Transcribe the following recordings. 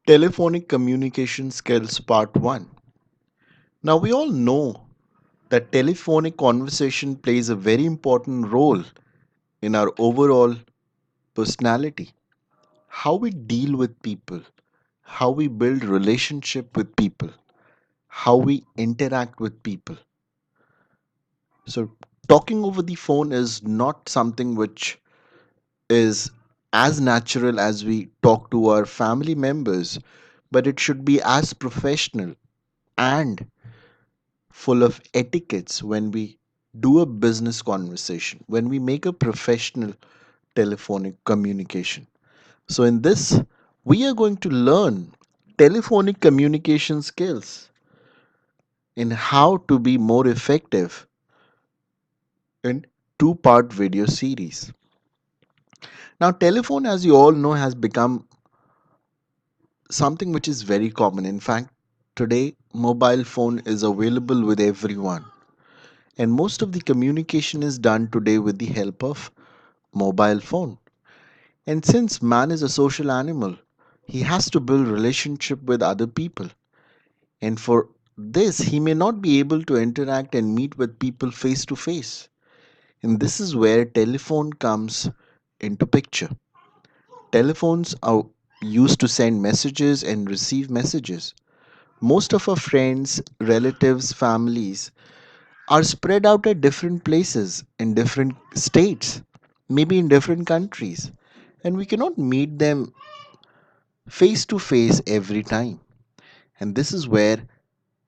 Telephonic Communication Skills Part 1. Now, we all know that telephonic conversation plays a very important role in our overall personality. How we deal with people, how we build relationship with people, how we interact with people. So, talking over the phone is not something which is as natural as we talk to our family members, but it should be as professional and full of etiquettes when we do a business conversation, when we make a professional telephonic communication. So, in this, we are going to learn telephonic communication skills in how to be more effective in two-part video series. Now, telephone, as you all know, has become something which is very common. In fact, today, mobile phone is available with everyone. And most of the communication is done today with the help of mobile phone. And since man is a social animal, he has to build relationship with other people. And for this, he may not be able to interact and meet with people face to face. And this is where telephone comes into picture. Telephones are used to send messages and receive messages. Most of our friends, relatives, families are spread out at different places in different states, maybe in different countries, and we cannot meet them face to face every time. And this is where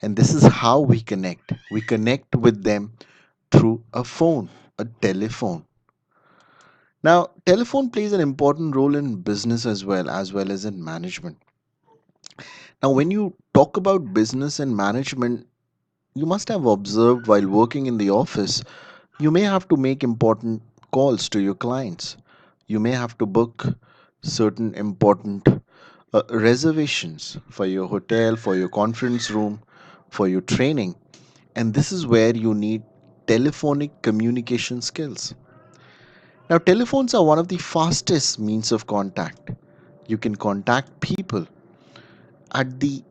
and this is how we connect. We connect with them through a phone, a telephone. Now, telephone plays an important role in business as well as in management. Now, when you talk about business and management, you must have observed while working in the office, you may have to make important calls to your clients. You may have to book certain important reservations for your hotel, for your conference room, for your training. And this is where you need telephonic communication skills. Now, telephones are one of the fastest means of contact. You can contact people at the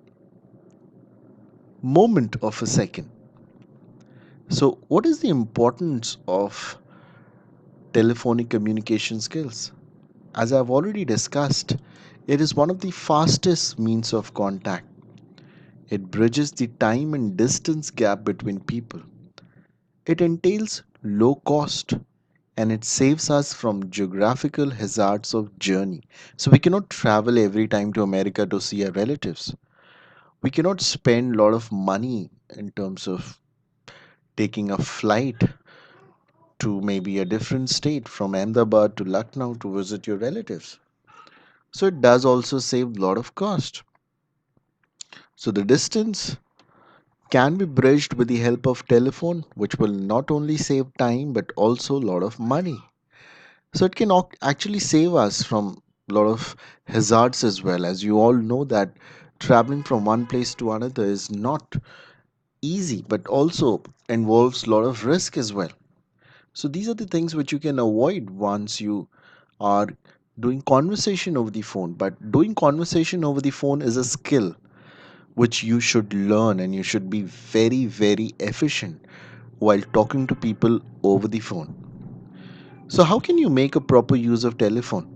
moment of a second. So, what is the importance of telephonic communication skills? As I've already discussed, it is one of the fastest means of contact. It bridges the time and distance gap between people. It entails low cost and it saves us from geographical hazards of journey. So we cannot travel every time to America to see our relatives. We cannot spend a lot of money in terms of taking a flight to maybe a different state from Ahmedabad to Lucknow to visit your relatives. So it does also save a lot of cost. So the distance can be bridged with the help of telephone, which will not only save time but also a lot of money. So it can actually save us from a lot of hazards as well. As you all know that traveling from one place to another is not easy, but also involves a lot of risk as well. So these are the things which you can avoid once you are doing conversation over the phone. But doing conversation over the phone is a skill which you should learn and you should be very, very efficient while talking to people over the phone. So how can you make a proper use of telephone?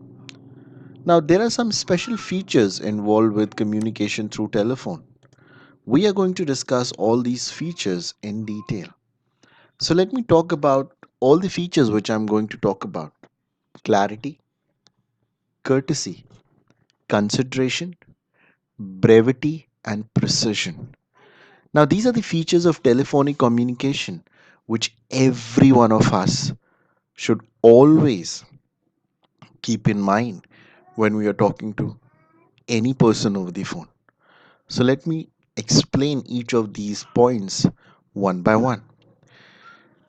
Now, there are some special features involved with communication through telephone. We are going to discuss all these features in detail. So, let me talk about all the features which I'm going to talk about: clarity, courtesy, consideration, brevity, and precision. Now, these are the features of telephonic communication which every one of us should always keep in mind when we are talking to any person over the phone. So let me explain each of these points one by one.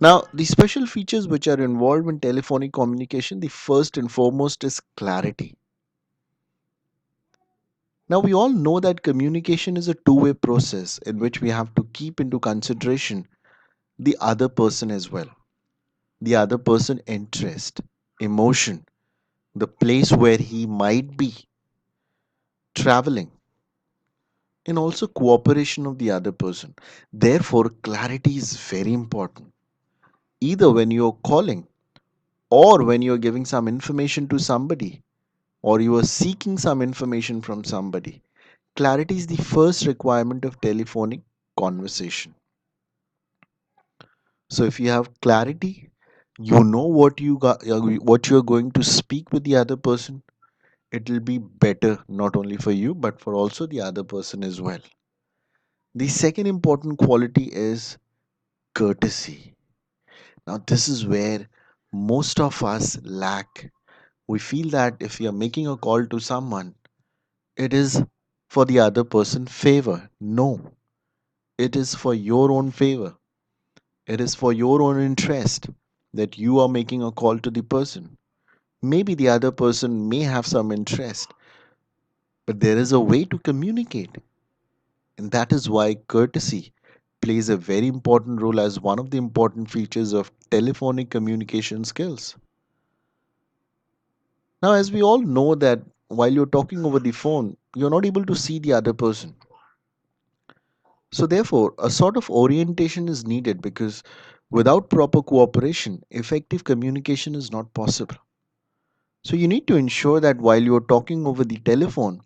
Now, the special features which are involved in telephonic communication, the first and foremost is clarity. Now, we all know that communication is a two-way process in which we have to keep into consideration the other person as well. The other person interest, emotion, the place where he might be traveling. and also cooperation of the other person. Therefore, clarity is very important. Either when you're calling or when you're giving some information to somebody or you are seeking some information from somebody, clarity is the first requirement of telephonic conversation. So if you have clarity, you know what you're going to speak with the other person. It will be better not only for you but for also the other person as well. The second important quality is courtesy. Now this is where most of us lack. We feel that if you are making a call to someone, it is for the other person's favor. No, it is for your own favor. It is for your own interest that you are making a call to the person. Maybe the other person may have some interest, but there is a way to communicate. And that is why courtesy plays a very important role as one of the important features of telephonic communication skills. Now, as we all know that while you're talking over the phone, you're not able to see the other person. So, therefore, a sort of orientation is needed because without proper cooperation, effective communication is not possible. So, you need to ensure that while you're talking over the telephone,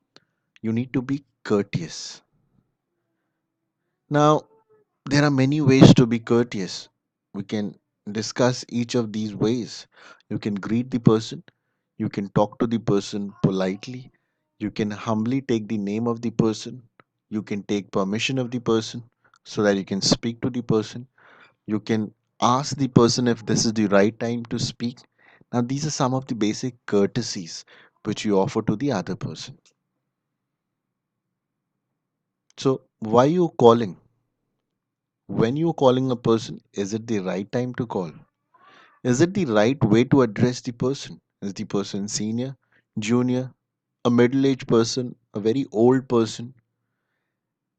you need to be courteous. Now, there are many ways to be courteous. We can discuss each of these ways. You can greet the person, you can talk to the person politely, you can humbly take the name of the person, you can take permission of the person so that you can speak to the person, you can ask the person if this is the right time to speak. Now, these are some of the basic courtesies which you offer to the other person. So, why you calling? When you're calling a person, is it the right time to call? Is it the right way to address the person? Is the person senior, junior, a middle aged person, a very old person?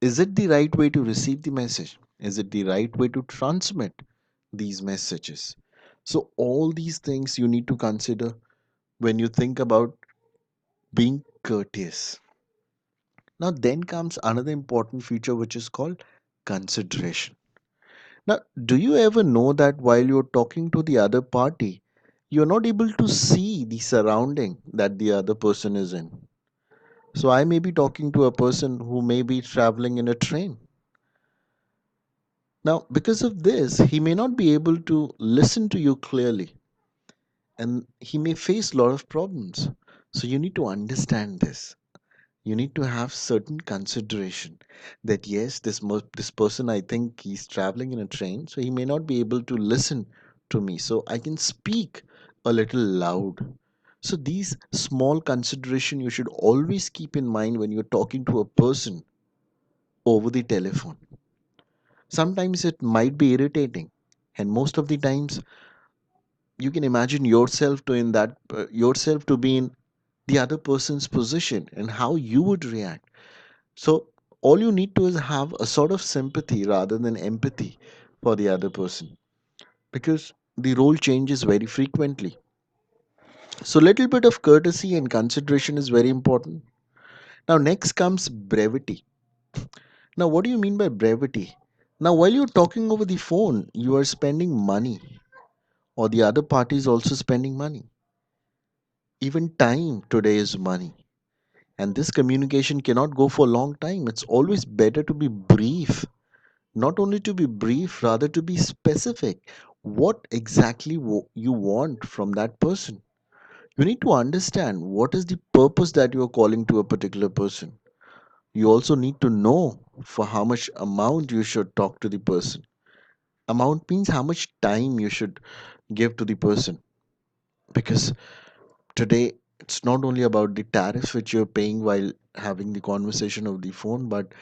Is it the right way to receive the message? Is it the right way to transmit these messages? So, all these things you need to consider when you think about being courteous. Now, then comes another important feature which is called consideration. Now, do you ever know that while you're talking to the other party, you're not able to see the surrounding that the other person is in? So, I may be talking to a person who may be traveling in a train. Now, because of this, he may not be able to listen to you clearly and he may face a lot of problems. So, you need to understand this. You need to have certain consideration that yes, this person, I think he's traveling in a train, so he may not be able to listen to me, so I can speak a little loud. So these small consideration you should always keep in mind when you're talking to a person over the telephone. Sometimes it might be irritating, and most of the times you can imagine yourself to in that yourself to be in the other person's position and how you would react. So all you need to is have a sort of sympathy rather than empathy for the other person because the role changes very frequently. So little bit of courtesy and consideration is very important. Now next comes brevity. Now what do you mean by brevity? Now while you're talking over the phone, you are spending money or the other party is also spending money. Even time today is money. And this communication cannot go for a long time. It's always better to be brief. Not only to be brief, rather to be specific. What exactly you want from that person? You need to understand what is the purpose that you are calling to a particular person. You also need to know for how much amount you should talk to the person. Amount means how much time you should give to the person. Because today it's not only about the tariffs which you're paying while having the conversation over the phone, but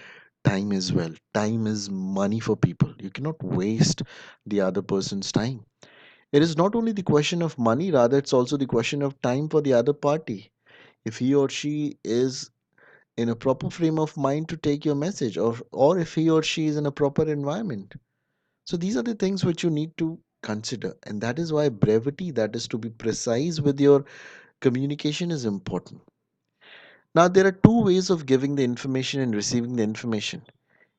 time as well. Time is money for people. You cannot waste the other person's time. It is not only the question of money, rather, it's also the question of time for the other party. If he or she is in a proper frame of mind to take your message, or if he or she is in a proper environment. So, these are the things which you need to consider. And that is why brevity, that is to be precise with your communication, is important. Now, there are two ways of giving the information and receiving the information.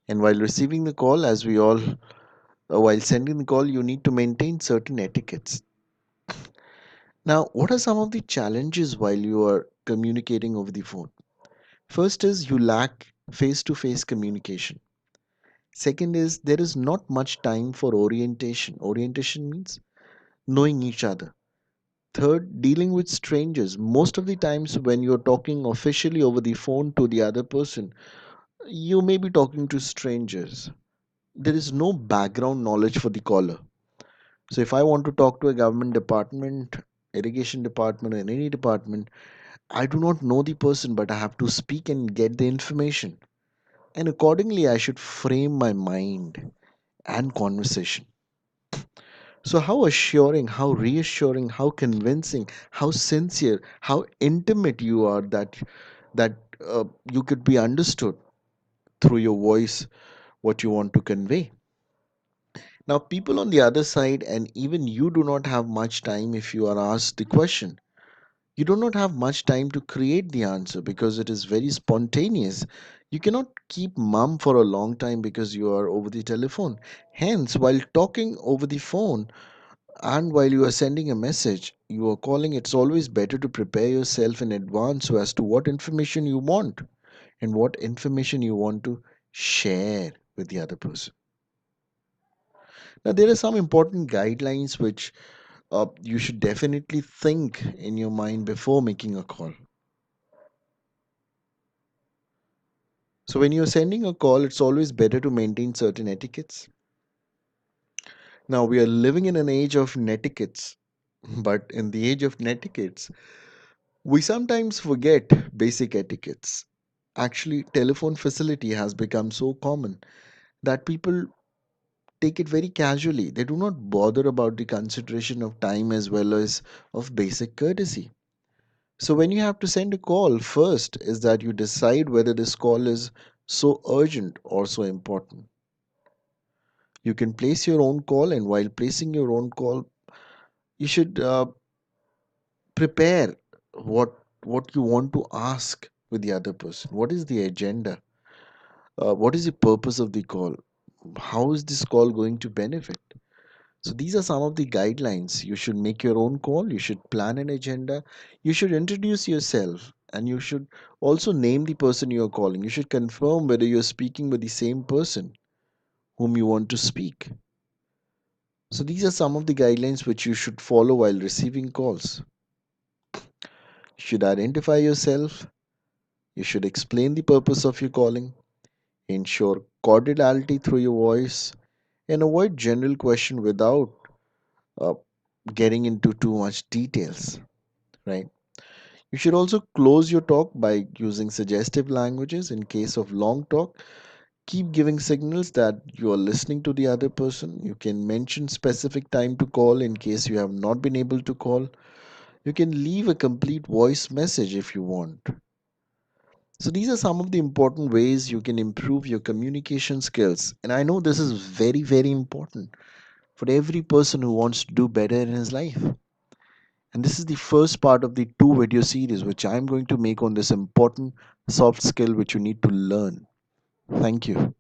And while receiving the call, as we all, while sending the call, you need to maintain certain etiquettes. Now, what are some of the challenges while you are communicating over the phone? First is you lack face to face communication. Second is there is not much time for orientation. Orientation means knowing each other. Third, dealing with strangers. Most of the times, when you're talking officially over the phone to the other person, you may be talking to strangers. There is no background knowledge for the caller. So, if I want to talk to a government department, irrigation department, or any department, I do not know the person, but I have to speak and get the information. And accordingly, I should frame my mind and conversation. So, how assuring, how reassuring, how convincing, how sincere, how intimate you are that you could be understood through your voice what you want to convey. Now, people on the other side, and even you do not have much time if you are asked the question. You do not have much time to create the answer because it is very spontaneous. You cannot keep mum for a long time because you are over the telephone. Hence, while talking over the phone, and while you are sending a message, you are calling, it's always better to prepare yourself in advance so as to what information you want and what information you want to share with the other person. Now, there are some important guidelines which you should definitely think in your mind before making a call. So, when you're sending a call, it's always better to maintain certain etiquettes. Now, we are living in an age of netiquettes, but in the age of netiquettes, we sometimes forget basic etiquettes. Actually, telephone facility has become so common that people take it very casually. They do not bother about the consideration of time as well as of basic courtesy. So when you have to send a call, first is that you decide whether this call is so urgent or so important. You can place your own call, and while placing your own call, you should prepare what what you want to ask with the other person. What is the agenda? What is the purpose of the call? How is this call going to benefit? So these are some of the guidelines. You should make your own call, you should plan an agenda, you should introduce yourself, and you should also name the person you are calling. You should confirm whether you're speaking with the same person whom you want to speak. So these are some of the guidelines which you should follow while receiving calls. You should identify yourself, you should explain the purpose of your calling, ensure cordiality through your voice, and avoid general question without uh, getting into too much details, right? You should also close your talk by using suggestive languages. In case of long talk, keep giving signals that you are listening to the other person. You can mention specific time to call in case you have not been able to call. You can leave a complete voice message if you want. So these are some of the important ways you can improve your communication skills. And I know this is very, very important for every person who wants to do better in his life. And this is the first part of the two video series which I'm going to make on this important soft skill which you need to learn. Thank you.